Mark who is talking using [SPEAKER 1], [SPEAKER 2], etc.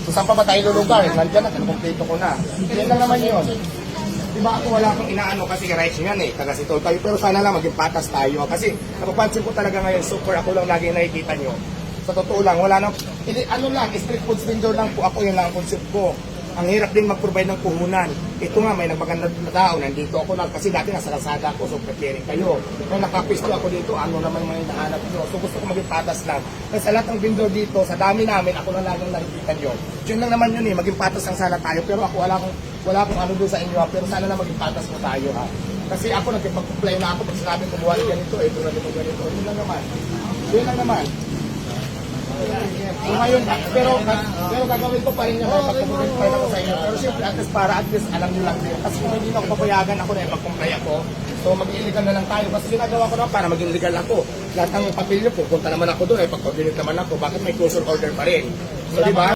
[SPEAKER 1] So saan pa ba tayo lulugar? Nandiyan na, kinukumpleto ko na. Yan lang naman yun. Diba ako wala akong inaano kasi rights yan eh, taga Sitol tayo. Pero sana lang maging patas tayo. Kasi napapansin ko talaga ngayon, super ako lang lagi nakikita nyo. Sa totoo lang, wala nang, ano lang, street food vendor lang po ako, yun lang ang concept ko. Ang hirap din mag-provide ng puhunan. Ito nga, may nagmagandang na tao, nandito ako lang, kasi dati nasa kalsada ako, so preparing kayo. Kung nakapisto ako dito, ano naman mga hinahanap nyo. So gusto ko maging patas lang. Kasi sa lahat ng vendor dito, sa dami namin, ako na laging nakikita nyo. Yun lang naman yun eh, maging patas lang sana tayo. Pero ako wala akong ano doon sa inyo, pero sana na maging patas mo tayo ha. Kasi ako nagpag-comply na ako pag sinabi ko buwan ganito, ito na ganito. Yun lang naman. Yun lang naman. So ngayon, pero gagawin ko pa rin yung pag-comply ako sa inyo. Pero siyempre, at least alam nyo lang din. Kasi kung hindi na ako papayagan ako na mag-comply ako, so mag-illegal na lang tayo. Kasi ginagawa ko na para maging legal ako. Lahat ng papel nyo, pupunta naman ako doon, pag-coordinate naman ako, bakit may closure order pa rin? So diba?